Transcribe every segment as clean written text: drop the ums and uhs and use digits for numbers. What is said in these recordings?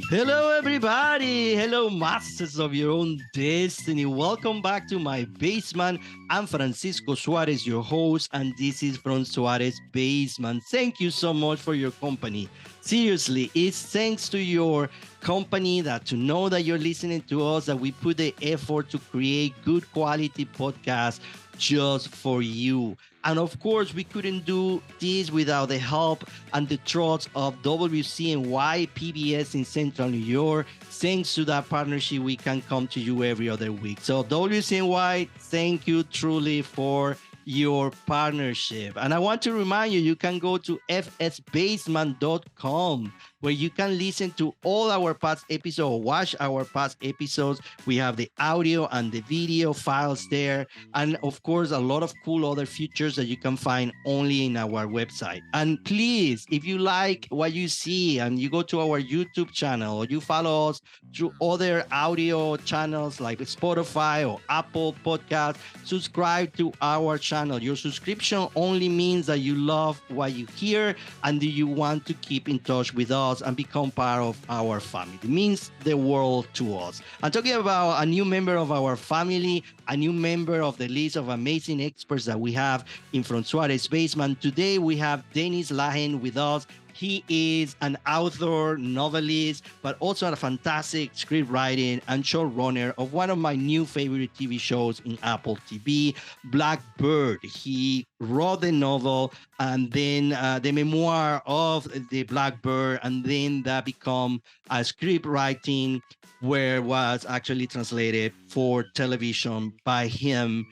Hello, everybody. Hello, masters of your own destiny. Welcome back to my basement. I'm Francisco Suarez, your host, and this is from Suarez Basement. Thank you so much for your company. Seriously, it's thanks to your company that to know that you're listening to us, that we put the effort to create good quality podcasts just for you. And of course, we couldn't do this without the help and the trust of WCNY PBS in Central New York. Thanks to that partnership, we can come to you every other week. So, WCNY, thank you truly for your partnership. And I want to remind you, you can go to fsbasement.com where you can listen to all our past episodes, watch our past episodes. We have the audio and the video files there. And of course, a lot of cool other features that you can find only in our website. And please, if you like what you see and you go to our YouTube channel or you follow us through other audio channels like Spotify or Apple Podcasts, subscribe to our channel. Your subscription only means that you love what you hear and that you want to keep in touch with us and become part of our family. It means the world to us. I'm talking about a new member of our family, a new member of the list of amazing experts that we have in From Suarez Basement. Today we have Dennis Lehane with us. He is an author, novelist, but also a fantastic script writing and showrunner of one of my new favorite TV shows in Apple TV, Blackbird. He wrote the novel and then the memoir of the Blackbird, and then that become a script writing where was actually translated for television by him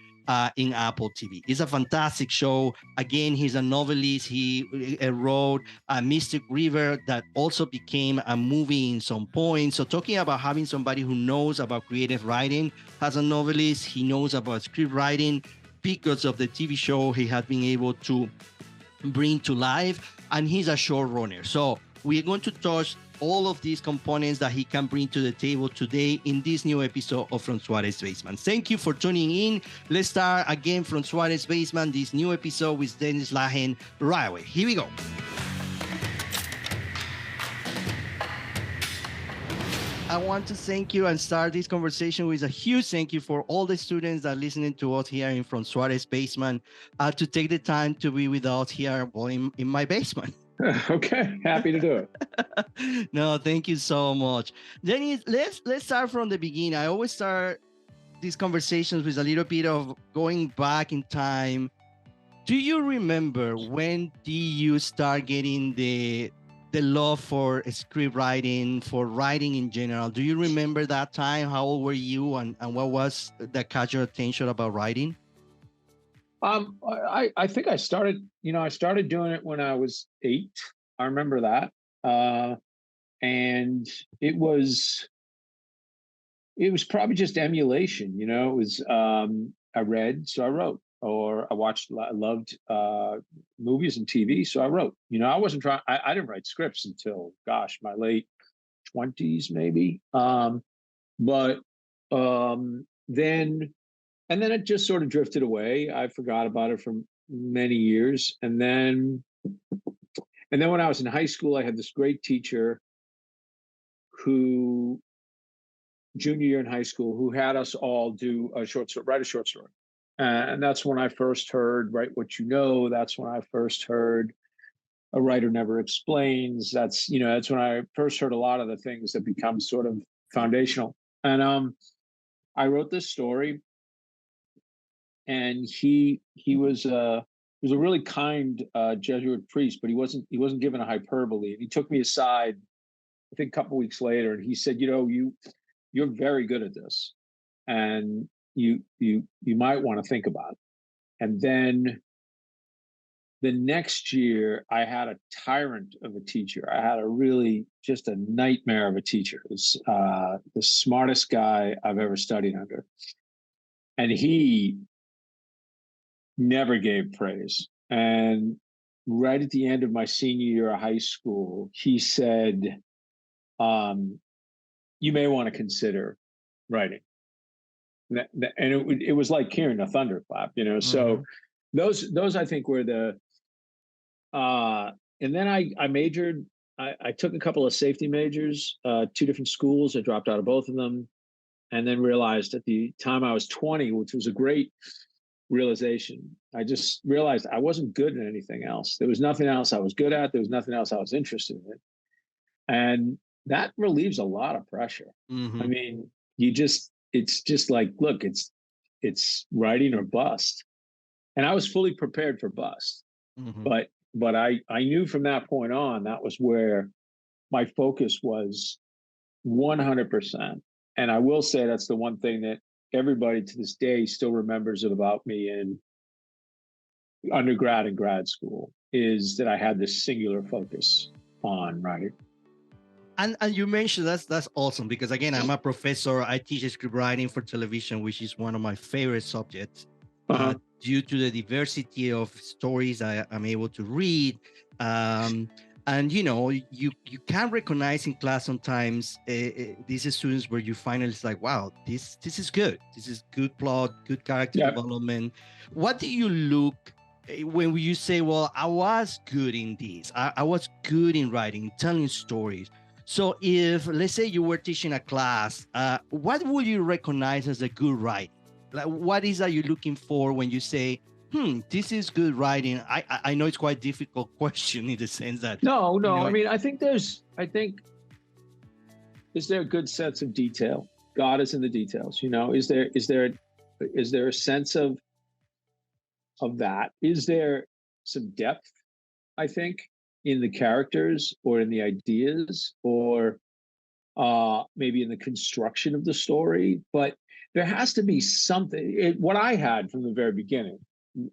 in Apple TV. It's a fantastic show. Again, he's a novelist. He wrote Mystic River that also became a movie in some point. So talking about having somebody who knows about creative writing as a novelist, he knows about script writing because of the TV show he has been able to bring to life, and he's a showrunner. So we're going to touch all of these components that he can bring to the table today in this new episode of From Suarez Basement. Thank you for tuning in. Let's start again from Suarez Basement, this new episode with Dennis Lehane right away. Here we go. I want to thank you and start this conversation with a huge thank you for all the students that are listening to us here in From Suarez Basement to take the time to be with us here in my basement. Okay, happy to do it. No, thank you so much. Dennis, let's start from the beginning. I always start these conversations with a little bit of going back in time. Do you remember when did you start getting the love for script writing, for writing in general? Do you remember that time? How old were you, and what was that caught your attention about writing? I think I started doing it when I was 8. I remember that. And it was probably just emulation, it was, I read, so I wrote, or I loved movies and TV. So I wrote, I wasn't trying, I didn't write scripts until, gosh, my late 20s, maybe. But then it just sort of drifted away. I forgot about it for many years. And then when I was in high school, I had this great teacher who, junior year in high school, who had us all do write a short story. And that's when I first heard Write What You Know. That's when I first heard A Writer Never Explains. That's when I first heard a lot of the things that become sort of foundational. And I wrote this story, and he was a really kind Jesuit priest, but he wasn't given a hyperbole. And he took me aside, I think a couple of weeks later, and he said, you're very good at this, and you might want to think about it. And then the next year, I had a tyrant of a teacher. I had just a nightmare of a teacher. It was the smartest guy I've ever studied under. And he never gave praise. And right at the end of my senior year of high school, he said, you may want to consider writing. And it was like hearing a thunderclap, Mm-hmm. So those I think were the, and then I majored I took a couple of safety majors, two different schools. I dropped out of both of them, and then realized at the time I was 20, which was a great realization. I just realized I wasn't good at anything else. There was nothing else I was good at. There was nothing else I was interested in. And that relieves a lot of pressure. I Mm-hmm. mean, it's just like, look, it's writing or bust. And I was fully prepared for bust. Mm-hmm. But I knew from that point on, that was where my focus was 100%. And I will say that's the one thing that everybody to this day still remembers about me in undergrad and grad school, is that I had this singular focus on writing. And you mentioned that's awesome, because again, I'm a professor. I teach script writing for television, which is one of my favorite subjects. Uh-huh. Due to the diversity of stories I'm able to read, and you can recognize in class sometimes these students where you finally it's like, wow, this is good. This is good plot, good character Yep. development. What do you look when you say, well, I was good in this, I was good in writing, telling stories? So if, let's say, you were teaching a class, what would you recognize as a good writing? Like, what is that you're looking for when you say, this is good writing? I know it's quite difficult question in the sense that, No. you know, I mean, I think is there a good sense of detail? God is in the details. Is there a sense of that? Is there some depth, I think, in the characters or in the ideas, or maybe in the construction of the story? But there has to be something. What I had from the very beginning,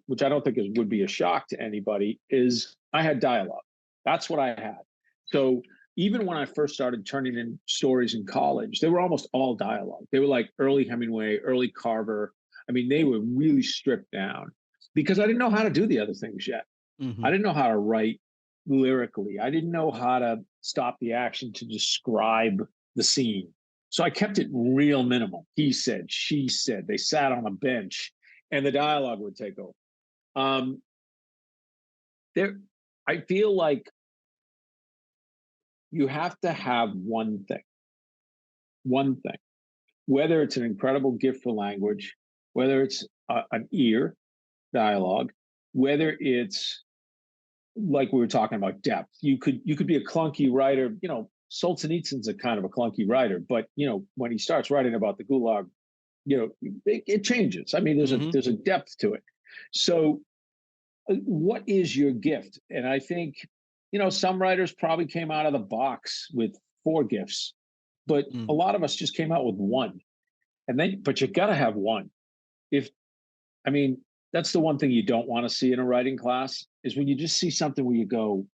which I don't think would be a shock to anybody, is I had dialogue. That's what I had. So even when I first started turning in stories in college, they were almost all dialogue. They were like early Hemingway, early Carver. I mean, they were really stripped down because I didn't know how to do the other things yet. mm-hmm. I didn't know how to write lyrically. I didn't know how to stop the action to describe the scene. So I kept it real minimal. He said, she said, they sat on a bench, and the dialogue would take over. There, I feel like you have to have one thing, whether it's an incredible gift for language, whether it's an ear dialogue, whether it's like we were talking about depth. You could be a clunky writer. Solzhenitsyn's a kind of a clunky writer, but when he starts writing about the Gulag, it changes. I mean, there's a depth to it. So what is your gift? And I think, some writers probably came out of the box with 4 gifts, but a lot of us just came out with 1. But you got to have 1. I mean, that's the one thing you don't want to see in a writing class, is when you just see something where you go,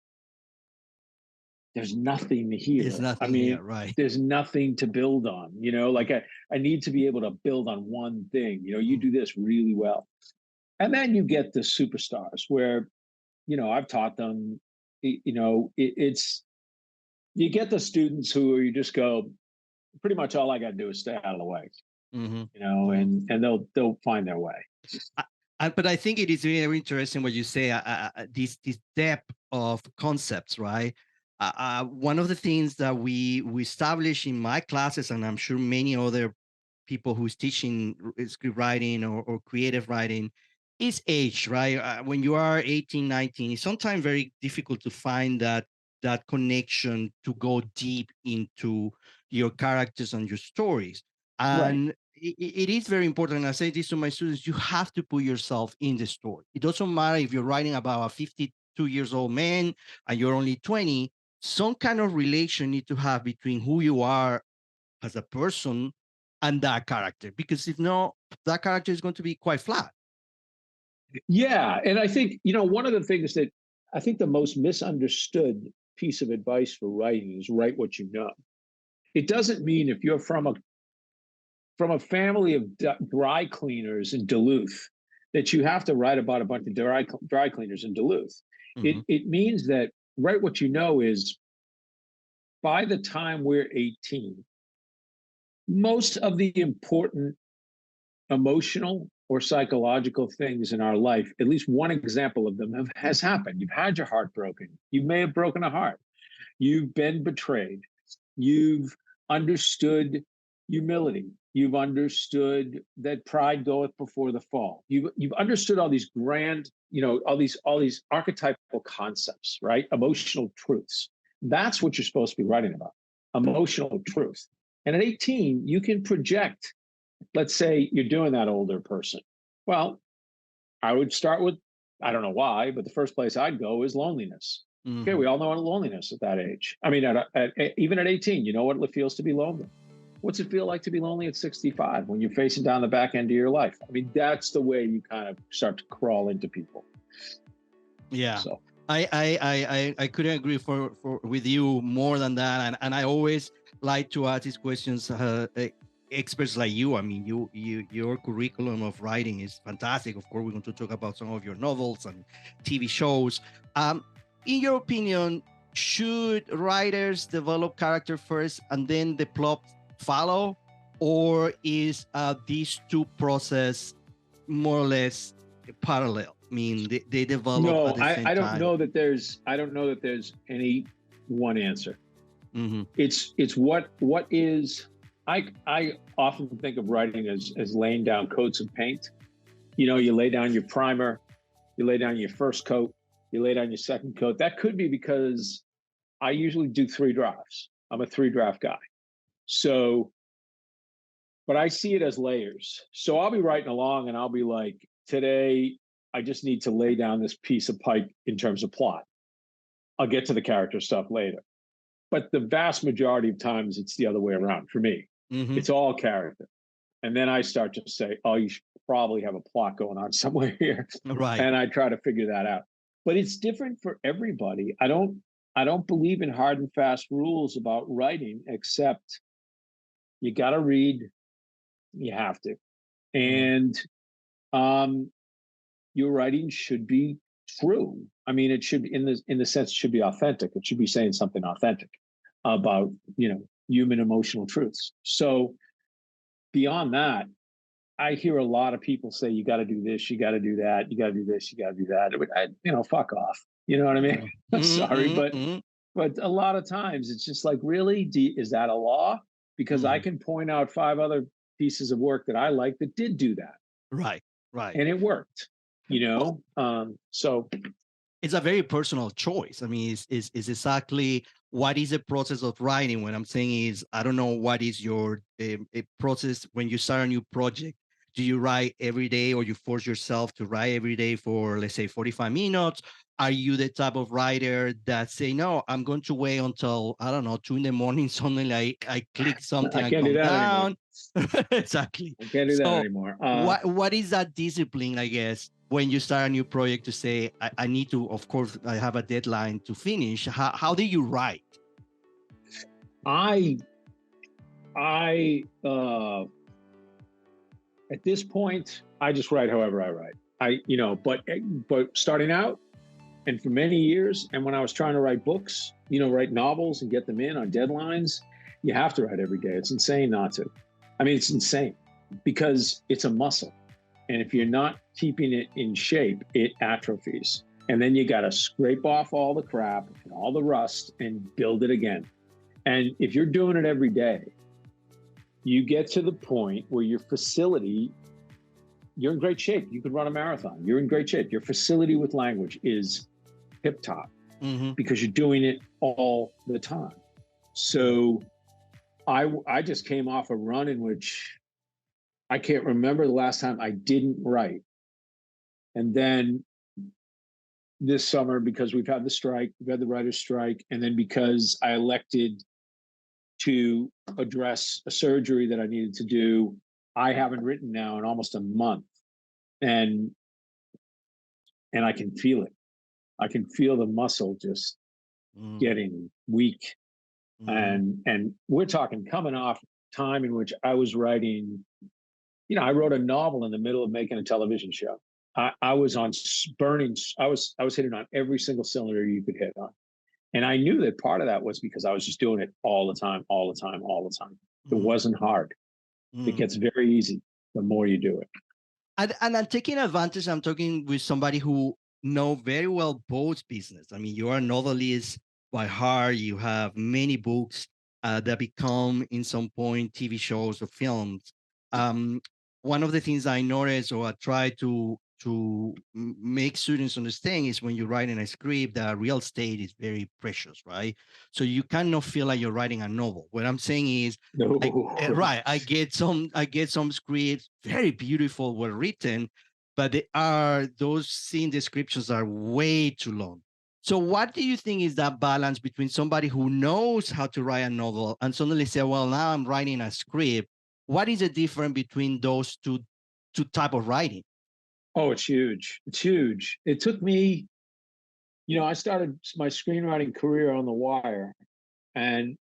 there's nothing here. There's nothing I mean, here, right? There's nothing to build on. Like I need to be able to build on one thing. You do this really well. And then you get the superstars where, I've taught them, it's, you get the students who you just go, pretty much all I got to do is stay out of the way, and they'll find their way. But I think it is very interesting what you say, this depth of concepts, right? One of the things that we establish in my classes, and I'm sure many other people who's teaching script writing or creative writing, is age, right? When you are 18, 19, it's sometimes very difficult to find that connection to go deep into your characters and your stories. And Right. it is very important. And I say this to my students: you have to put yourself in the story. It doesn't matter if you're writing about a 52 years old man and you're only 20. Some kind of relation need to have between who you are as a person and that character, because if not, that character is going to be quite flat. Yeah. And I think, one of the things that I think the most misunderstood piece of advice for writing is write what you know. It doesn't mean if you're from a family of dry cleaners in Duluth that you have to write about a bunch of dry cleaners in Duluth. Mm-hmm. It means that write what you know is, by the time we're 18, most of the important emotional or psychological things in our life, at least one example of them has happened. You've had your heart broken. You may have broken a heart. You've been betrayed. You've understood humility. You've understood that pride goeth before the fall. You've understood all these grand, all these archetypal concepts, right? Emotional truths. That's what you're supposed to be writing about. Emotional truth. And at 18, you can project, let's say you're doing that older person. Well, I would start with, I don't know why, but the first place I'd go is loneliness. Okay, we all know loneliness at that age. I mean, even at 18, you know what it feels to be lonely. What's it feel like to be lonely at 65 when you're facing down the back end of your life? I mean, that's the way you kind of start to crawl into people. Yeah. So I couldn't agree with you more than that. And I always like to ask these questions. Experts like you, I mean, your curriculum of writing is fantastic. Of course, we're going to talk about some of your novels and TV shows. In your opinion, should writers develop character first and then the plot follow, or is these two process more or less parallel? I mean, they develop. No, at the same I don't time. know that there's. I don't know that there's any one answer. It's what is. I often think of writing as laying down coats of paint. You lay down your primer, you lay down your first coat, you lay down your second coat. That could be because I usually do 3 drafts. I'm a 3 draft guy. So, but I see it as layers. So I'll be writing along and I'll be like, today, I just need to lay down this piece of pipe in terms of plot. I'll get to the character stuff later. But the vast majority of times, it's the other way around for me. It's all character. And then I start to say, oh, you should probably have a plot going on somewhere here. Right. And I try to figure that out. But it's different for everybody. I don't believe in hard and fast rules about writing, except you got to read, you have to. And your writing should be true. I mean, it should, in the sense, it should be authentic. It should be saying something authentic about, human emotional truths. So beyond that, I hear a lot of people say, you got to do this, you got to do that, you got to do this, you got to do that. Fuck off. You know what I mean? Sorry, but a lot of times it's just like, really, is that a law? Because I can point out 5 other pieces of work that I like that did do that. Right. And it worked. So it's a very personal choice. I mean, is exactly what is the process of writing. What I'm saying is, I don't know what is your process when you start a new project. Do you write every day, or you force yourself to write every day for, let's say, 45 minutes? Are you the type of writer that say, no, I'm going to wait until, I don't know, 2 a.m, something like I click something and come down? Exactly. I can't do that anymore. What is that discipline, I guess, when you start a new project to say, I need to, of course, I have a deadline to finish. How do you write? At this point, I just write however I write. But starting out, and for many years, and when I was trying to write books, write novels and get them in on deadlines, you have to write every day. It's insane not to. I mean, it's insane because it's a muscle. And if you're not keeping it in shape, it atrophies. And then you got to scrape off all the crap and all the rust and build it again. And if you're doing it every day, you get to the point where your facility, you're in great shape. You could run a marathon. You're in great shape. Your facility with language is hip top because you're doing it all the time. So I just came off a run in which I can't remember the last time I didn't write. And then this summer, because we've had the strike, we've had the writer's strike, and then because I elected to address a surgery that I needed to do, I haven't written now in almost a month. And I can feel it. I can feel the muscle just getting weak. And we're talking coming off time in which I was writing, I wrote a novel in the middle of making a television show. I was on burning. I was hitting on every single cylinder you could hit on. And I knew that part of that was because I was just doing it all the time. It wasn't hard. It gets very easy the more you do it. And I'm taking advantage. I'm talking with somebody who know very well both business. I mean, you are a novelist, by heart. You have many books that become, in some point, TV shows or films. Um, One of the things I notice, or I try to make students understand, is when you're writing a script, that real estate is very precious, right? So you cannot feel like you're writing a novel. What I'm saying is, No. right, I get some scripts, very beautiful, well written, but they are those scene descriptions are way too long. So what do you think is that balance between somebody who knows how to write a novel and suddenly say, well, now I'm writing a script? What is the difference between those two type of writing? Oh, it's huge. It's huge. It took me, I started my screenwriting career on The Wire, and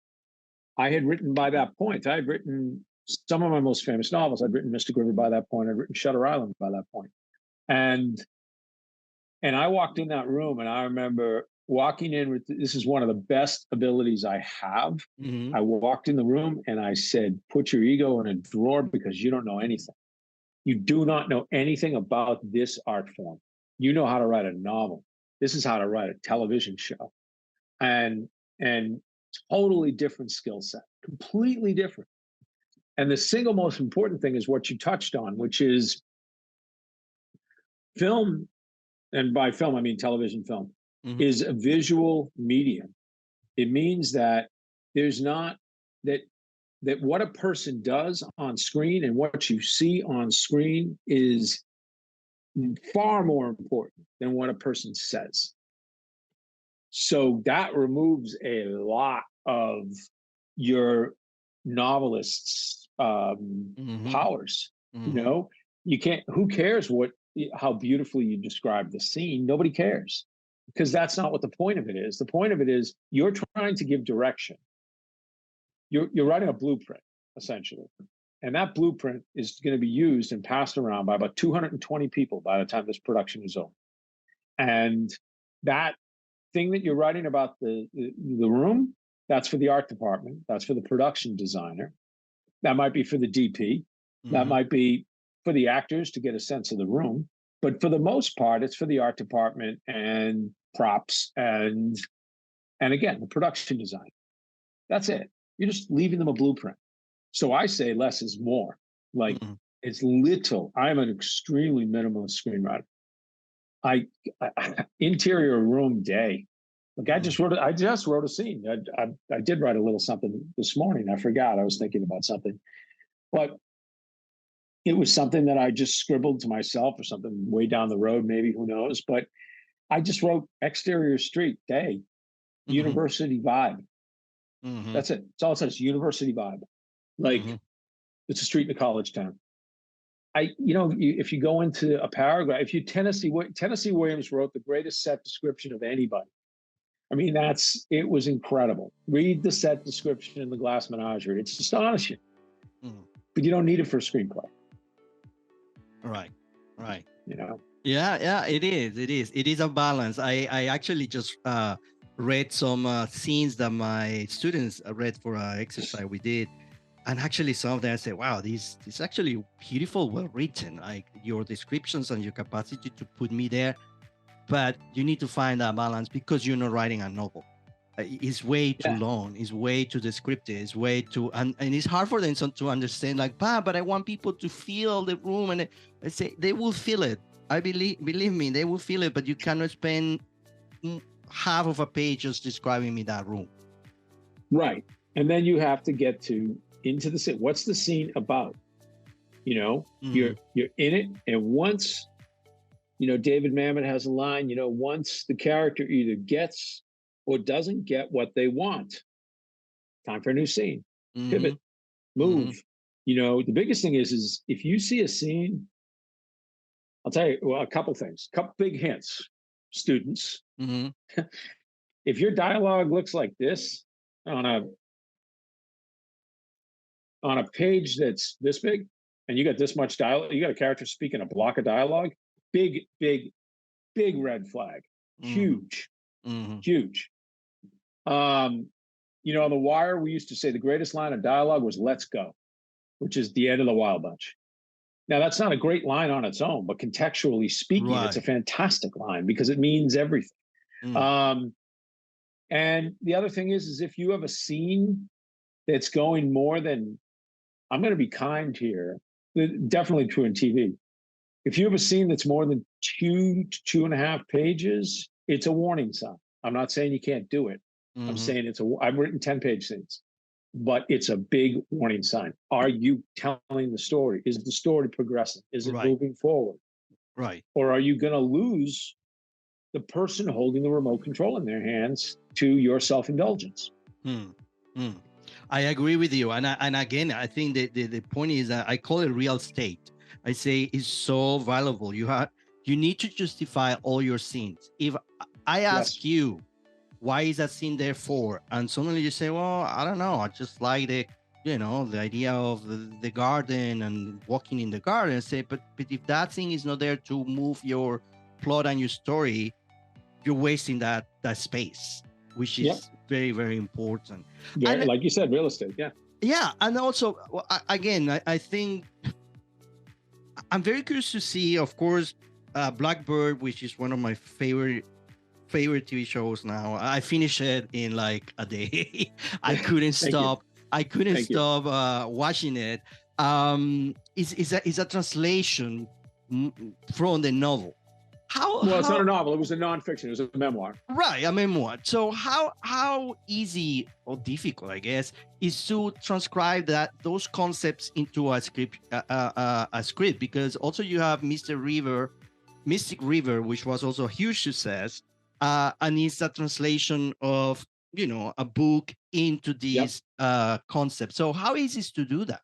I had written by that point. I had written some of my most famous novels. I'd written Mystic River by that point. I'd written Shutter Island by that point. And and I walked in that room, and I remember walking in with, this is one of the best abilities I have. Mm-hmm. I walked in the room and I said, put your ego in a drawer because you don't know anything. You do not know anything about this art form. You know how to write a novel. This is how to write a television show. And totally different skill set, completely different. And the single most important thing is what you touched on, which is film, and by film I mean television film, Mm-hmm. is a visual medium. It means that there's not that that what a person does on screen and what you see on screen is far more important than what a person says. So that removes a lot of your novelist's Mm-hmm. powers. You Mm-hmm. know, you can't. Who cares how beautifully you describe the scene? Nobody cares, because that's not what the point of it is. The point of it is you're trying to give direction. You're writing a blueprint essentially, and that blueprint is going to be used and passed around by about 220 people by the time this production is over. And that thing that you're writing about the room, that's for the art department, that's for the production designer, that might be for the DP, that Mm-hmm. might be for the actors to get a sense of the room, but for the most part it's for the art department and props and again the production design. That's it. You're just leaving them a blueprint. So I say less is more. Like, Mm-hmm. it's little. I'm an extremely minimalist screenwriter. I interior room day. Like, I just wrote a scene. I did write a little something this morning. I forgot. I was thinking about something, but it was something that I just scribbled to myself or something way down the road, maybe, who knows. But I just wrote exterior street day, Mm-hmm. university vibe. Mm-hmm. That's it. It's all it says, university vibe. Mm-hmm. Like, it's a street in a college town. If you go into a paragraph, if you Tennessee Williams wrote the greatest set description of anybody. I mean, it was incredible. Read the set description in The Glass Menagerie. It's astonishing, Mm-hmm. but you don't need it for a screenplay. Right. Right. You know, Yeah, yeah, it is. It is. It is a balance. I actually just read some scenes that my students read for an exercise we did, and actually some of them I said, "Wow, this actually beautiful, well written. Like your descriptions and your capacity to put me there." But you need to find that balance because you're not writing a novel. It's way too yeah, long. It's way too descriptive. It's way too, and it's hard for them to understand. Like, but I want people to feel the room, and I say they will feel it. I believe me, they will feel it. But you cannot spend half of a page just describing me that room. right. And then you have to get into the scene. What's the scene about? Mm-hmm. You're in it, and once David Mamet has a line. Once the character either gets or doesn't get what they want, time for a new scene. Mm-hmm. Pivot, move. Mm-hmm. The biggest thing is if you see a scene, I'll tell you, well, a couple things, couple big hints, students. Mm-hmm. If your dialogue looks like this on a page that's this big, and you got this much dialogue, you got a character speaking a block of dialogue, big, big, big red flag, Mm-hmm. huge, Mm-hmm. huge. On The Wire, we used to say the greatest line of dialogue was "Let's go," which is the end of the Wild Bunch. Now, that's not a great line on its own, but contextually speaking, it's a Right. fantastic line because it means everything. Mm. Um, And the other thing is if you have a scene that's going more than, I'm going to be kind here, definitely true in TV. If you have a scene that's more than 2.5 pages, it's a warning sign. I'm not saying you can't do it. I'm saying I've written 10-page scenes, but it's a big warning sign. Are you telling the story? Is the story progressing? Is it moving forward? Right. Or are you going to lose the person holding the remote control in their hands to your self-indulgence? I agree with you. And again, I think the point is that I call it real estate. I say it's so valuable. You need to justify all your scenes. If I ask you, why is that scene there for? And suddenly you say, well, I don't know. I just like the idea of the garden and walking in the garden. I say, but if that thing is not there to move your plot and your story, you're wasting that space, which is very, very important. Yeah, and, like you said, real estate. Yeah. And also, again, I think I'm very curious to see, of course, Blackbird, which is one of my favorite TV shows now. I finished it in like a day. I couldn't stop. I couldn't stop watching it. Is a translation from the novel. It's not a novel. It was a nonfiction. It was a memoir. Right, a memoir. So how easy or difficult, I guess, is to transcribe those concepts into a script? A script, because also you have Mystic River, which was also a huge success, and it's a translation of a book into these concepts. So how easy is to do that?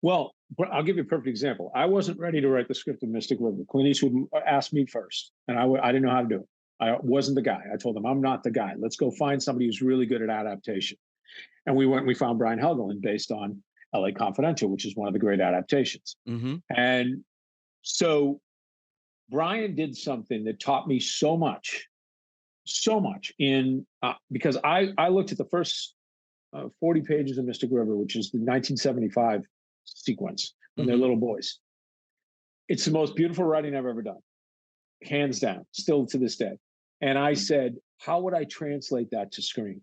Well, I'll give you a perfect example. I wasn't ready to write the script of Mystic River. Clint Eastwood asked me first, and I didn't know how to do it. I wasn't the guy. I told him, I'm not the guy. Let's go find somebody who's really good at adaptation. And we found Brian Helgeland based on LA Confidential, which is one of the great adaptations. And so Brian did something that taught me so much because I looked at the first 40 pages of Mystic River, which is the 1975 sequence when they're little boys. It's the most beautiful writing I've ever done, hands down, still to this day. And I said, how would I translate that to screen?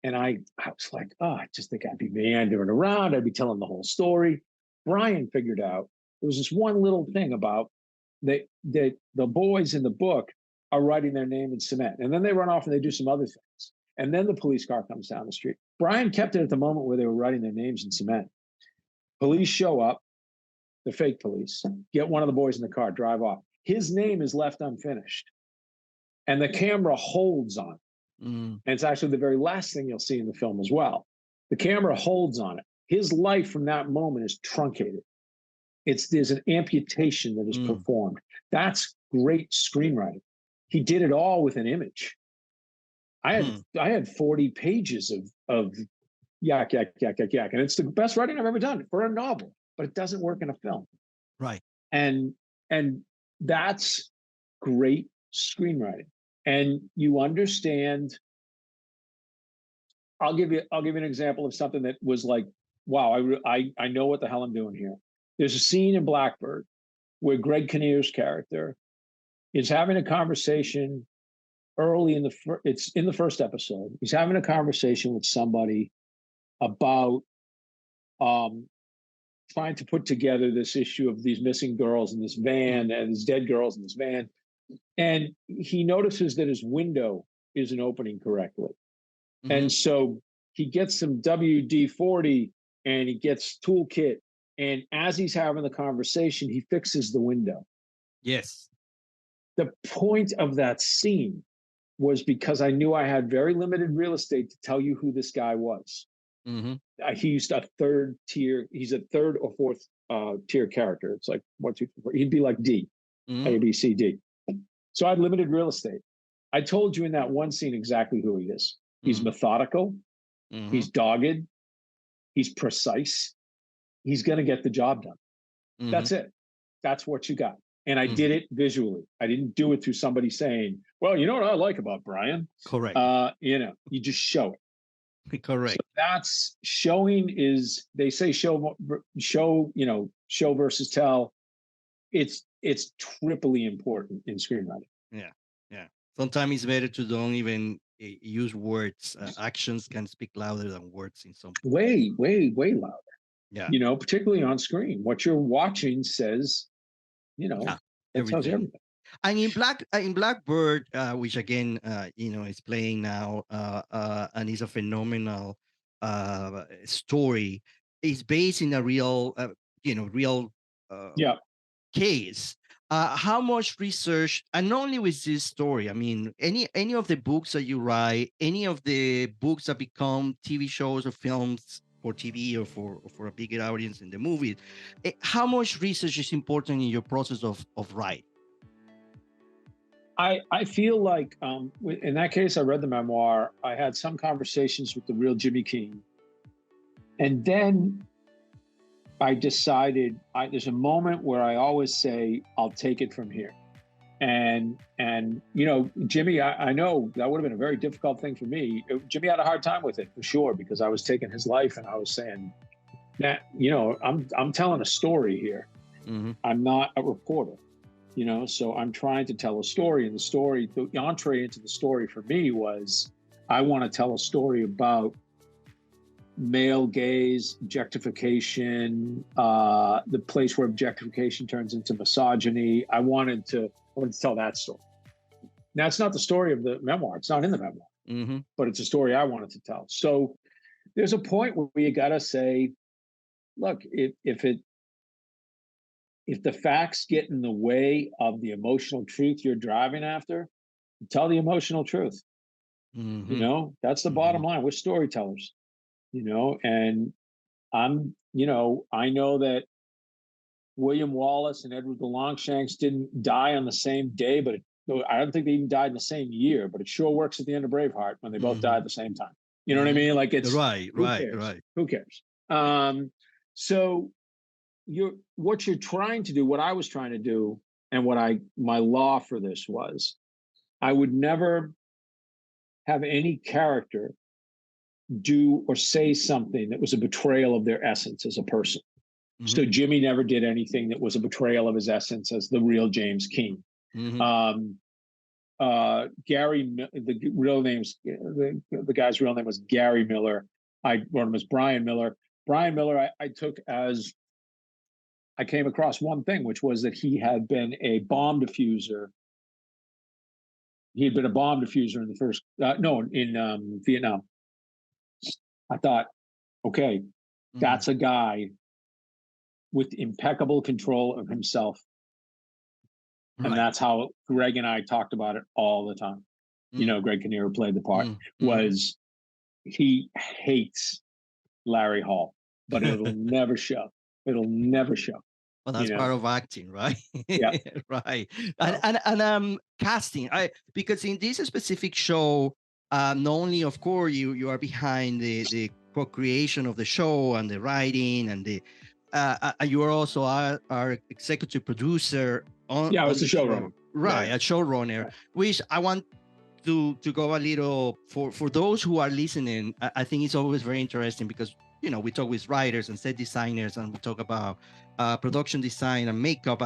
And I was like, I just think I'd be meandering around. I'd be telling the whole story. Brian figured out there was this one little thing about that the boys in the book are writing their name in cement. And then they run off and they do some other things. And then the police car comes down the street. Brian kept it at the moment where they were writing their names in cement. Police show up, the fake police, get one of the boys in the car, drive off. His name is left unfinished. And the camera holds on it. And it's actually the very last thing you'll see in the film as well. The camera holds on it. His life from that moment is truncated. There's an amputation that is performed. That's great screenwriting. He did it all with an image. I had 40 pages of yak, yak, yak, yak, yak. And it's the best writing I've ever done for a novel, but it doesn't work in a film. Right. And that's great screenwriting. And you understand. I'll give you an example of something that was like, wow, I know what the hell I'm doing here. There's a scene in Blackbird where Greg Kinnear's character is having a conversation early it's in the first episode. He's having a conversation with somebody about trying to put together this issue of these missing girls in this van and these dead girls in this van. And he notices that his window isn't opening correctly. And so he gets some WD-40 and he gets toolkit. And as he's having the conversation, he fixes the window. Yes. The point of that scene was because I knew I had very limited real estate to tell you who this guy was. He's a third tier. He's a third or fourth tier character. It's like 1, 2, 3, 4. He'd be like D, A, B, C, D. So I had limited real estate. I told you in that one scene exactly who he is. He's methodical. He's dogged. He's precise. He's going to get the job done. That's it. That's what you got. And I did it visually. I didn't do it through somebody saying, well, you know what I like about Brian? Correct. You just show it. Correct. So that's showing is, they say show versus tell. It's triply important in screenwriting. Yeah. Sometimes it's better to don't even use words. Actions can speak louder than words in some points. Way louder. Yeah, Particularly on screen. What you're watching says, yeah, that tells you everything. everything. And in Blackbird, which again, is playing now, and is a phenomenal story. It's based in a real, real uh, Yeah. case. How much research, and not only with this story, I mean, any of the books that you write, any of the books that become TV shows or films for TV or for a bigger audience in the movies, how much research is important in your process of writing? I feel like in that case, I read the memoir. I had some conversations with the real Jimmy King, and then I decided there's a moment where I always say I'll take it from here. And Jimmy, I know that would have been a very difficult thing for me. Jimmy had a hard time with it for sure, because I was taking his life and I was saying that I'm telling a story here. Mm-hmm. I'm not a reporter. So I'm trying to tell a story, and the entree into the story for me was, I want to tell a story about male gaze, objectification, the place where objectification turns into misogyny. I wanted to tell that story. Now, it's not the story of the memoir. It's not in the memoir, Mm-hmm. but it's a story I wanted to tell. So there's a point where you got to say, look, if the facts get in the way of the emotional truth you're driving after, tell the emotional truth. Mm-hmm. That's the Mm-hmm. bottom line. We're storytellers, and I know that William Wallace and Edward the Longshanks didn't die on the same day, but I don't think they even died in the same year, but it sure works at the end of Braveheart when they both Mm-hmm. died at the same time. You know what I Mm-hmm. mean? Like, it's, Right, who right, cares? right. Who cares? So what you're trying to do, what I was trying to do, and my law for this was, I would never have any character do or say something that was a betrayal of their essence as a person. Mm-hmm. So Jimmy never did anything that was a betrayal of his essence as the real James King. Mm-hmm. Gary, the real name's the guy's real name was Gary Miller. I wrote him as Brian Miller. Brian Miller, I took as, I came across one thing, which was that he had been a bomb diffuser. He had been a bomb diffuser in the first, in Vietnam. I thought, okay, Mm-hmm. that's a guy with impeccable control of himself. And Right. that's how Greg and I talked about it all the time. Mm-hmm. Greg Kinnear played the part, Mm-hmm. was he hates Larry Hall, but it'll never show. It'll never show. Well, You that's know, part of acting, right? yeah. Right. And So casting. Because in this specific show, not only of course you are behind the co-creation of the show and the writing and the you are also our executive producer yeah, I on was the the show, showrunner. right? Yeah, A showrunner, yeah. which I want to go a little for those who are listening. I think it's always very interesting because we talk with writers and set designers and we talk about production design and makeup,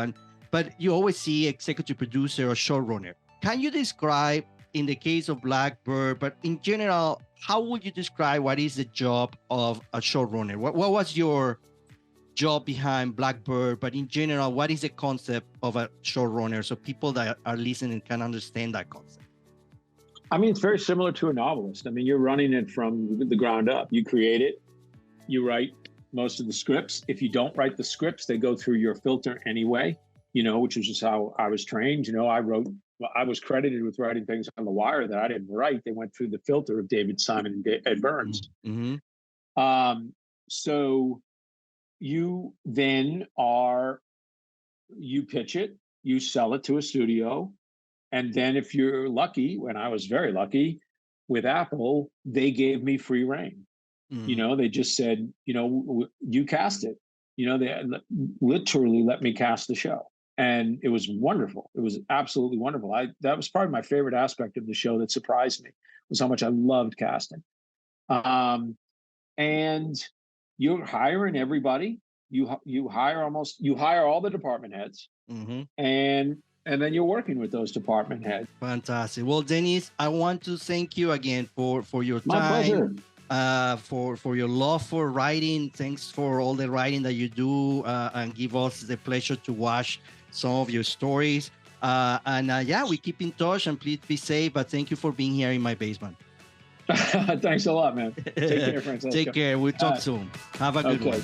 but you always see executive producer or showrunner. Can you describe, in the case of Blackbird, but in general, how would you describe what is the job of a showrunner? What was your job behind Blackbird, but in general, what is the concept of a showrunner so people that are listening can understand that concept? I mean, it's very similar to a novelist. I mean, you're running it from the ground up. You create it, you write most of the scripts. If you don't write the scripts, they go through your filter anyway, which is just how I was trained. I was credited with writing things on The Wire that I didn't write. They went through the filter of David Simon and Ed Burns. Mm-hmm. So you pitch it, you sell it to a studio. And then if you're lucky, when I was very lucky with Apple, they gave me free reign. Mm-hmm. They just said, you cast it. They literally let me cast the show. And it was wonderful. It was absolutely wonderful. That was probably my favorite aspect of the show that surprised me, was how much I loved casting. And you're hiring everybody. You hire all the department heads, Mm-hmm. and and then you're working with those department heads. Fantastic. Well, Dennis, I want to thank you again for your My pleasure. time, for your love for writing. Thanks for all the writing that you do, and give us the pleasure to watch some of your stories. Yeah, we keep in touch, and please be safe. But thank you for being here in my basement. Thanks a lot, man. Take care, Francisco. Take care. We'll talk soon. Have a good one.